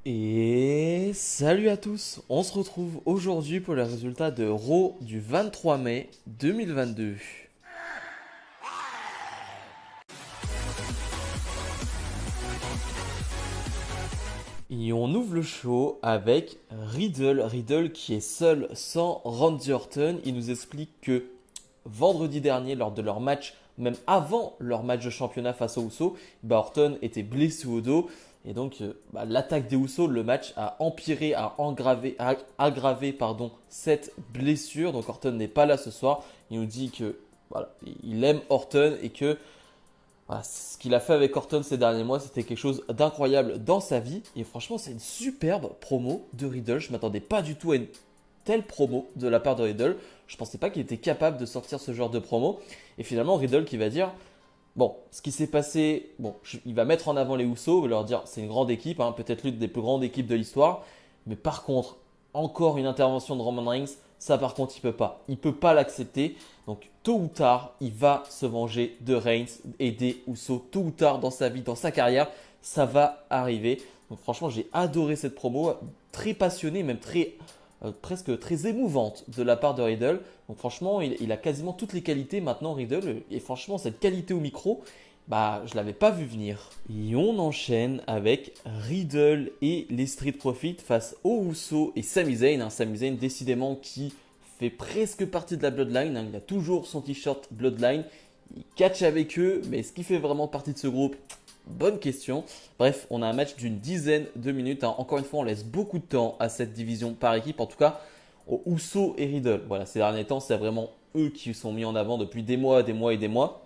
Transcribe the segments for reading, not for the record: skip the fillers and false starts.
Et salut à tous, on se retrouve aujourd'hui pour les résultats de Raw du 23 mai 2022. Et on ouvre le show avec Riddle qui est seul sans Randy Orton. Il nous explique que vendredi dernier, lors de leur match, même avant leur match de championnat face aux Usos, Orton était blessé au dos. Et donc, l'attaque des Usos, le match a empiré, a aggravé cette blessure. Donc, Orton n'est pas là ce soir. Il nous dit que voilà, il aime Orton et que voilà, ce qu'il a fait avec Orton ces derniers mois, c'était quelque chose d'incroyable dans sa vie. Et franchement, c'est une superbe promo de Riddle. Je ne m'attendais pas du tout à une telle promo de la part de Riddle. Je ne pensais pas qu'il était capable de sortir ce genre de promo. Et finalement, Riddle qui va dire, bon, ce qui s'est passé, bon, il va mettre en avant les Usos, il va leur dire, c'est une grande équipe, hein, peut-être l'une des plus grandes équipes de l'histoire. Mais par contre, encore une intervention de Roman Reigns, ça par contre, il peut pas. Il peut pas l'accepter. Donc, tôt ou tard, il va se venger de Reigns et des Usos. Tôt ou tard dans sa vie, dans sa carrière, ça va arriver. Donc, franchement, j'ai adoré cette promo. Très passionnée, même presque très émouvante de la part de Riddle. Donc, franchement, il a quasiment toutes les qualités maintenant, Riddle. Et franchement, cette qualité au micro, je ne l'avais pas vu venir. Et on enchaîne avec Riddle et les Street Profits face aux Usos et Sami Zayn. Sami Zayn, décidément, qui fait presque partie de la Bloodline. Il a toujours son t-shirt Bloodline. Il catch avec eux, mais est-ce qu'il fait vraiment partie de ce groupe? Bonne question. Bref, on a un match d'une dizaine de minutes. Encore une fois, on laisse beaucoup de temps à cette division par équipe. En tout cas, aux Usos et Riddle. Voilà, ces derniers temps, c'est vraiment eux qui sont mis en avant depuis des mois, des mois et des mois.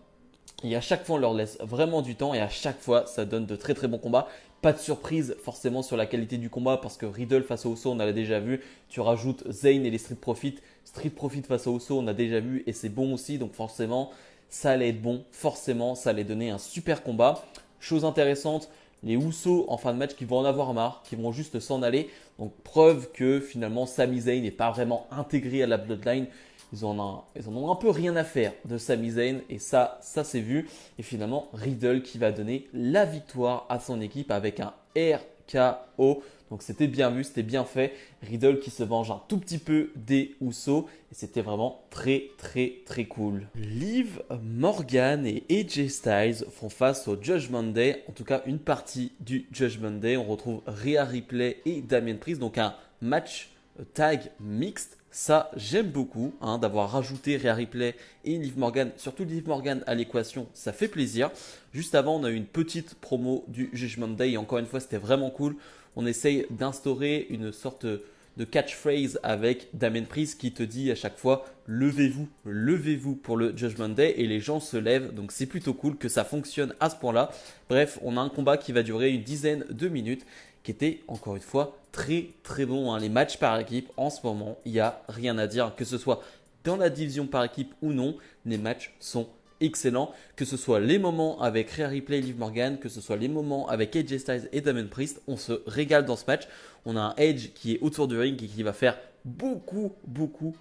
Et à chaque fois, on leur laisse vraiment du temps et à chaque fois, ça donne de très très bons combats. Pas de surprise forcément sur la qualité du combat parce que Riddle face aux Usos, on l'a déjà vu. Tu rajoutes Zayn et les Street Profits. Street Profits face aux Usos, on a déjà vu et c'est bon aussi. Donc forcément, ça allait être bon. Forcément, ça allait donner un super combat. Chose intéressante, les Usos en fin de match qui vont en avoir marre, qui vont juste s'en aller. Donc preuve que finalement Sami Zayn n'est pas vraiment intégré à la Bloodline. Ils en ont un peu rien à faire de Sami Zayn et ça c'est vu. Et finalement, Riddle qui va donner la victoire à son équipe avec un RKO. Donc c'était bien vu, c'était bien fait. Riddle qui se venge un tout petit peu des Usos et c'était vraiment très très très cool. Liv Morgan et AJ Styles font face au Judgment Day, en tout cas une partie du Judgment Day. On retrouve Rhea Ripley et Damien Priest, donc un match tag mixte. Ça, j'aime beaucoup d'avoir rajouté Rhea Ripley et Liv Morgan, surtout Liv Morgan à l'équation, ça fait plaisir. Juste avant, on a eu une petite promo du Judgment Day et encore une fois, c'était vraiment cool. On essaye d'instaurer une sorte de catchphrase avec Damien Priest qui te dit à chaque fois levez-vous, levez-vous pour le Judgment Day et les gens se lèvent. Donc c'est plutôt cool que ça fonctionne à ce point-là. Bref, on a un combat qui va durer une dizaine de minutes qui était encore une fois très très bon. Les matchs par équipe en ce moment, il n'y a rien à dire, que ce soit dans la division par équipe ou non, les matchs sont excellents, que ce soit les moments avec Rhea Ripley et Liv Morgan, que ce soit les moments avec AJ Styles et Damien Priest, on se régale dans ce match. On a un Edge qui est autour du ring et qui va faire beaucoup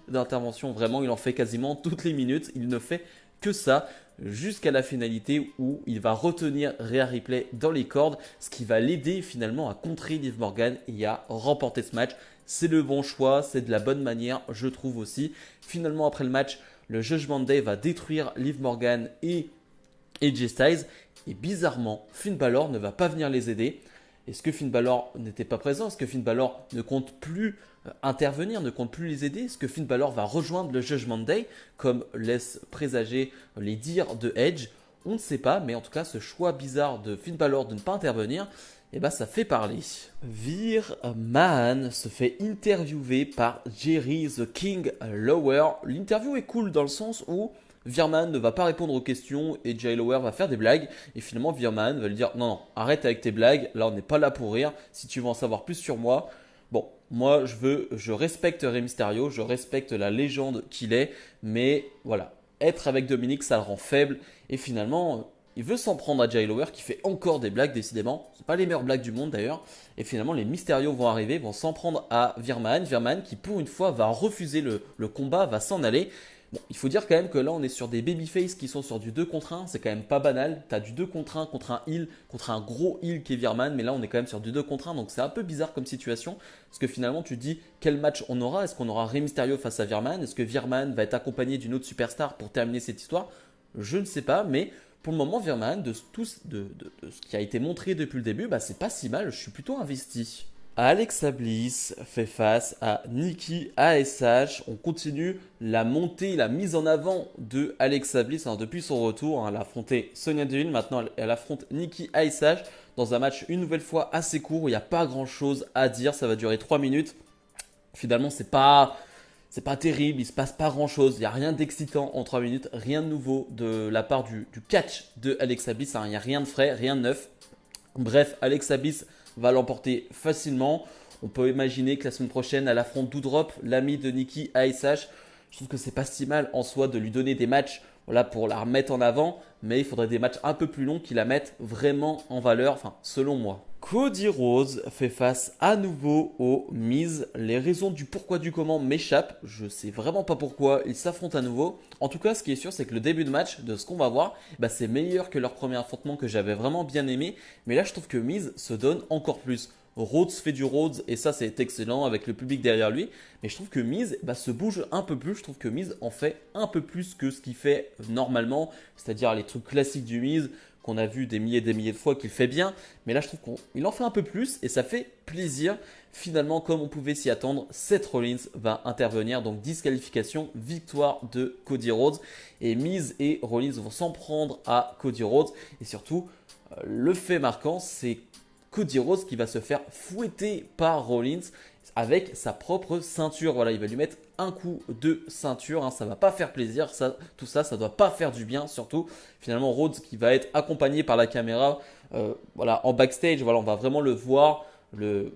d'interventions, vraiment il en fait quasiment toutes les minutes, il ne fait que ça jusqu'à la finalité où il va retenir Rhea Ripley dans les cordes, ce qui va l'aider finalement à contrer Liv Morgan et à remporter ce match. C'est le bon choix, c'est de la bonne manière, je trouve aussi. Finalement, après le match, le Judgment Day va détruire Liv Morgan et AJ Styles. Et bizarrement, Finn Balor ne va pas venir les aider. Est-ce que Finn Balor n'était pas présent? Est-ce que Finn Balor ne compte plus intervenir, ne compte plus les aider? Est-ce que Finn Balor va rejoindre le Judgment Day, comme laissent présager les dires de Edge? On ne sait pas, mais en tout cas, ce choix bizarre de Finn Balor de ne pas intervenir, ça fait parler. Veer Mahan se fait interviewer par Jerry the King Lawler. L'interview est cool dans le sens où Veerman ne va pas répondre aux questions et Jay Lawler va faire des blagues. Et finalement, Veerman va lui dire non, arrête avec tes blagues. Là, on n'est pas là pour rire. Si tu veux en savoir plus sur moi, bon, moi, je respecte Rey Mysterio, je respecte la légende qu'il est. Mais voilà, être avec Dominique, ça le rend faible. Et finalement, il veut s'en prendre à Jay Lawler qui fait encore des blagues, décidément. Ce pas les meilleures blagues du monde d'ailleurs. Et finalement, les Mysterio vont arriver, vont s'en prendre à Veerman. Veerman qui, pour une fois, va refuser le combat, va s'en aller. Bon, il faut dire quand même que là, on est sur des babyface qui sont sur du 2 contre 1. C'est quand même pas banal. Tu as du 2 contre un heal, contre un gros heal qui est Virman. Mais là, on est quand même sur du 2 contre 1. Donc, c'est un peu bizarre comme situation. Parce que finalement, tu te dis quel match on aura. Est-ce qu'on aura Rey Mysterio face à Virman? Est-ce que Virman va être accompagné d'une autre superstar pour terminer cette histoire? Je ne sais pas. Mais pour le moment, Virman, de ce qui a été montré depuis le début, bah, c'est pas si mal. Je suis plutôt investi. Alexa Bliss fait face à Nikki ASH. On continue la montée, la mise en avant de Alexa Bliss depuis son retour. Elle a affronté Sonya Deville. Maintenant, elle affronte Nikki ASH dans un match une nouvelle fois assez court où il n'y a pas grand chose à dire. Ça va durer 3 minutes. Finalement, c'est pas terrible. Il se passe pas grand chose. Il n'y a rien d'excitant en 3 minutes. Rien de nouveau de la part du catch de Alexa Bliss. Il n'y a rien de frais, rien de neuf. Bref, Alexa Bliss va l'emporter facilement. On peut imaginer que la semaine prochaine, elle affronte Doudrop, l'ami de Nikki ASH. Je trouve que c'est pas si mal en soi de lui donner des matchs voilà, pour la remettre en avant, mais il faudrait des matchs un peu plus longs qui la mettent vraiment en valeur, enfin selon moi. Cody Rhodes fait face à nouveau aux Miz. Les raisons du pourquoi du comment m'échappent. Je sais vraiment pas pourquoi ils s'affrontent à nouveau. En tout cas, ce qui est sûr, c'est que le début de match, de ce qu'on va voir, bah, c'est meilleur que leur premier affrontement que j'avais vraiment bien aimé. Mais là, je trouve que Miz se donne encore plus. Rhodes fait du Rhodes et ça c'est excellent avec le public derrière lui. Mais je trouve que Miz se bouge un peu plus. Je trouve que Miz en fait un peu plus que ce qu'il fait normalement. C'est-à-dire les trucs classiques du Miz qu'on a vu des milliers et des milliers de fois qu'il fait bien. Mais là je trouve qu'il en fait un peu plus et ça fait plaisir. Finalement, comme on pouvait s'y attendre, Seth Rollins va intervenir. Donc disqualification, victoire de Cody Rhodes. Et Miz et Rollins vont s'en prendre à Cody Rhodes. Et surtout, le fait marquant, c'est Cody Rhodes qui va se faire fouetter par Rollins avec sa propre ceinture. Voilà, il va lui mettre un coup de ceinture. Ça va pas faire plaisir. Tout ça, ça doit pas faire du bien. Surtout, finalement, Rhodes qui va être accompagné par la caméra voilà, en backstage. Voilà, on va vraiment le voir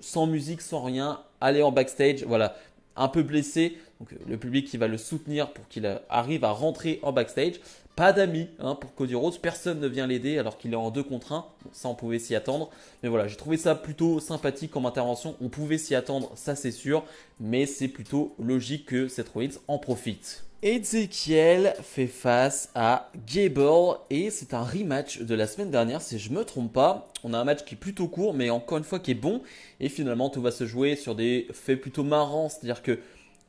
sans musique, sans rien, aller en backstage. Voilà, un peu blessé. Donc, le public qui va le soutenir pour qu'il arrive à rentrer en backstage. Pas d'amis pour Cody Rhodes, personne ne vient l'aider alors qu'il est en 2 contre 1. Bon, ça, on pouvait s'y attendre. Mais voilà, j'ai trouvé ça plutôt sympathique comme intervention. On pouvait s'y attendre, ça c'est sûr. Mais c'est plutôt logique que Seth Rollins en profite. Ezekiel fait face à Gable et c'est un rematch de la semaine dernière si je ne me trompe pas. On a un match qui est plutôt court mais encore une fois qui est bon et finalement tout va se jouer sur des faits plutôt marrants, c'est-à-dire que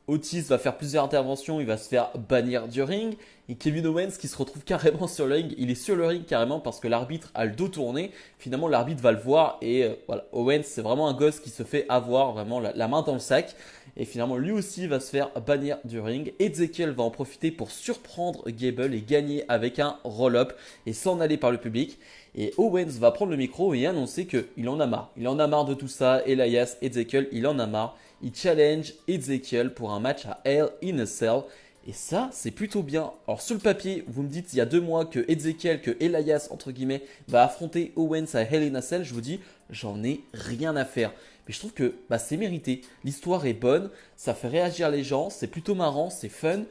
Otis va faire plusieurs interventions, il va se faire bannir du ring. Et Kevin Owens qui se retrouve carrément sur le ring, il est sur le ring carrément parce que l'arbitre a le dos tourné. Finalement, l'arbitre va le voir et voilà, Owens, c'est vraiment un gosse qui se fait avoir vraiment la main dans le sac. Et finalement, lui aussi va se faire bannir du ring. Ezekiel va en profiter pour surprendre Gable et gagner avec un roll-up et s'en aller par le public. Et Owens va prendre le micro et annoncer qu'il en a marre. Il en a marre de tout ça. Elias, Ezekiel, il en a marre. Il challenge Ezekiel pour un match à Hell in a Cell. Et ça, c'est plutôt bien. Alors sur le papier, vous me dites il y a 2 mois que Ezekiel, que Elias, entre guillemets, va affronter Owens à Hell in a Cell. Je vous dis, j'en ai rien à faire. Mais je trouve que c'est mérité. L'histoire est bonne, ça fait réagir les gens, c'est plutôt marrant, c'est fun.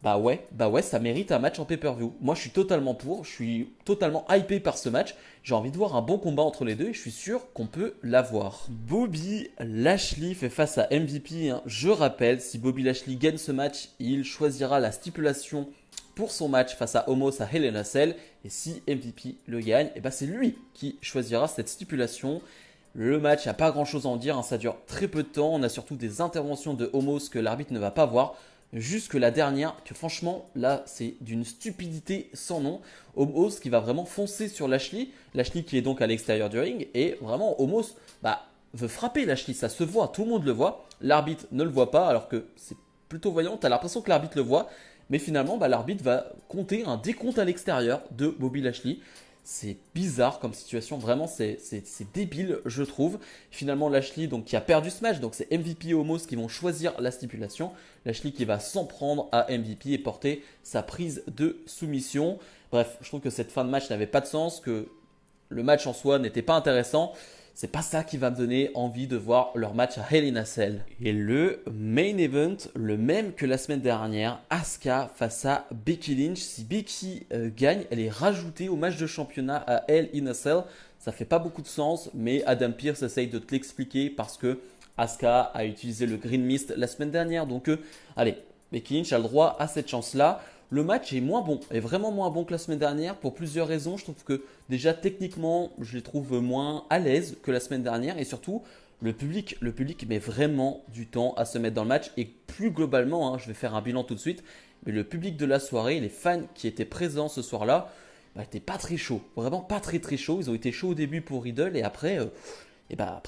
Bah ouais, ça mérite un match en pay-per-view. Moi, je suis totalement pour, je suis totalement hypé par ce match. J'ai envie de voir un bon combat entre les deux et je suis sûr qu'on peut l'avoir. Bobby Lashley fait face à MVP. Je rappelle, si Bobby Lashley gagne ce match, il choisira la stipulation pour son match face à Omos à Hell in a Cell. Et si MVP le gagne, c'est lui qui choisira cette stipulation. Le match, il n'y a pas grand chose à en dire, ça dure très peu de temps. On a surtout des interventions de Omos que l'arbitre ne va pas voir. Jusque la dernière, que franchement, là, c'est d'une stupidité sans nom. Omos qui va vraiment foncer sur Lashley. Lashley qui est donc à l'extérieur du ring. Et vraiment, Omos veut frapper Lashley. Ça se voit, tout le monde le voit. L'arbitre ne le voit pas, alors que c'est plutôt voyant. Tu as l'impression que l'arbitre le voit. Mais finalement, l'arbitre va compter un décompte à l'extérieur de Bobby Lashley. C'est bizarre comme situation, vraiment c'est débile je trouve. Finalement Lashley donc, qui a perdu ce match, donc c'est MVP et Omos qui vont choisir la stipulation. Lashley qui va s'en prendre à MVP et porter sa prise de soumission. Bref, je trouve que cette fin de match n'avait pas de sens, que le match en soi n'était pas intéressant. C'est pas ça qui va me donner envie de voir leur match à Hell in a Cell. Et le main event, le même que la semaine dernière, Asuka face à Becky Lynch. Si Becky gagne, elle est rajoutée au match de championnat à Hell in a Cell. Ça fait pas beaucoup de sens, mais Adam Pearce essaye de te l'expliquer parce que Asuka a utilisé le Green Mist la semaine dernière. Donc allez, Becky Lynch a le droit à cette chance-là. Le match est moins bon, est vraiment moins bon que la semaine dernière pour plusieurs raisons. Je trouve que déjà techniquement, je les trouve moins à l'aise que la semaine dernière et surtout, le public met vraiment du temps à se mettre dans le match et plus globalement, hein, je vais faire un bilan tout de suite, mais le public de la soirée, les fans qui étaient présents ce soir-là, n'étaient pas très chauds, vraiment pas très très chauds. Ils ont été chauds au début pour Riddle et après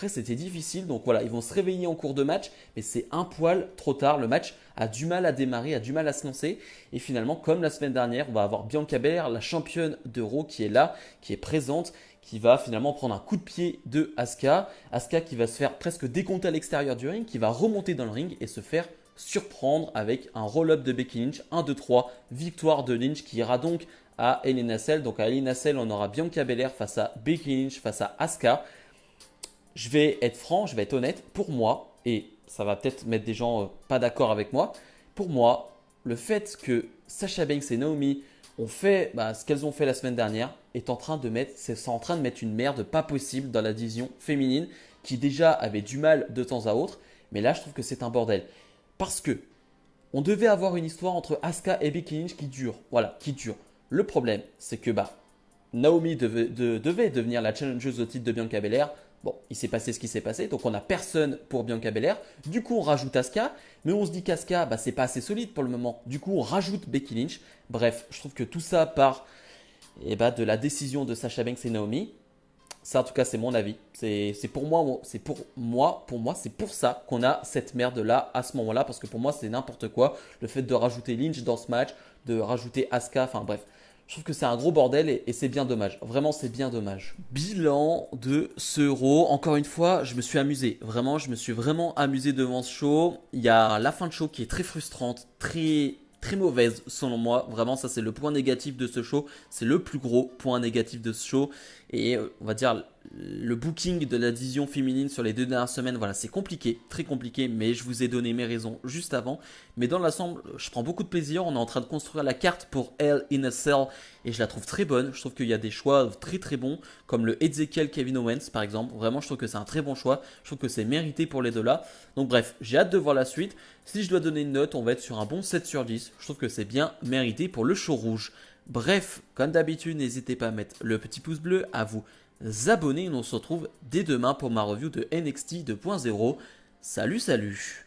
c'était difficile. Donc voilà, ils vont se réveiller en cours de match, mais c'est un poil trop tard. Le match a du mal à démarrer, a du mal à se lancer. Et finalement, comme la semaine dernière, on va avoir Bianca Belair, la championne d'Euro, qui est là, qui est présente, qui va finalement prendre un coup de pied de Asuka. Asuka qui va se faire presque décompter à l'extérieur du ring, qui va remonter dans le ring et se faire surprendre avec un roll-up de Becky Lynch. 1, 2, 3, victoire de Lynch qui ira donc à Hell in a Cell. Donc à Hell in a Cell, on aura Bianca Belair face à Becky Lynch, face à Asuka. Je vais être franc, je vais être honnête. Pour moi, et ça va peut-être mettre des gens pas d'accord avec moi, pour moi, le fait que Sasha Banks et Naomi ont fait ce qu'elles ont fait la semaine dernière c'est en train de mettre une merde pas possible dans la division féminine qui déjà avait du mal de temps à autre. Mais là, je trouve que c'est un bordel. Parce que on devait avoir une histoire entre Asuka et Becky Lynch qui dure. Voilà, qui dure. Le problème, c'est que Naomi devait devenir la challengeuse au titre de Bianca Belair. Bon, il s'est passé ce qui s'est passé, donc on n'a personne pour Bianca Belair. Du coup, on rajoute Asuka, mais on se dit qu'Asuka, c'est pas assez solide pour le moment. Du coup, on rajoute Becky Lynch. Bref, je trouve que tout ça part de la décision de Sasha Banks et Naomi. Ça, en tout cas, c'est mon avis. C'est pour moi, c'est pour ça qu'on a cette merde là à ce moment-là, parce que pour moi, c'est n'importe quoi. Le fait de rajouter Lynch dans ce match, de rajouter Asuka, enfin bref. Je trouve que c'est un gros bordel et c'est bien dommage. Vraiment, c'est bien dommage. Bilan de ce Raw. Encore une fois, je me suis amusé. Vraiment, je me suis vraiment amusé devant ce show. Il y a la fin de show qui est très frustrante, très très mauvaise selon moi. Vraiment, ça c'est le point négatif de ce show. C'est le plus gros point négatif de ce show. Et on va dire le booking de la division féminine sur les 2 dernières semaines, voilà, c'est compliqué, très compliqué, mais je vous ai donné mes raisons juste avant. Mais dans l'ensemble, je prends beaucoup de plaisir. On est en train de construire la carte pour Hell in a Cell et je la trouve très bonne. Je trouve qu'il y a des choix très très bons, comme le Ezekiel Kevin Owens par exemple. Vraiment, je trouve que c'est un très bon choix. Je trouve que c'est mérité pour les deux là. Donc bref, j'ai hâte de voir la suite. Si je dois donner une note, on va être sur un bon 7 sur 10. Je trouve que c'est bien mérité pour le show rouge. Bref, comme d'habitude, n'hésitez pas à mettre le petit pouce bleu, à vous abonner. On se retrouve dès demain pour ma review de NXT 2.0. Salut, salut!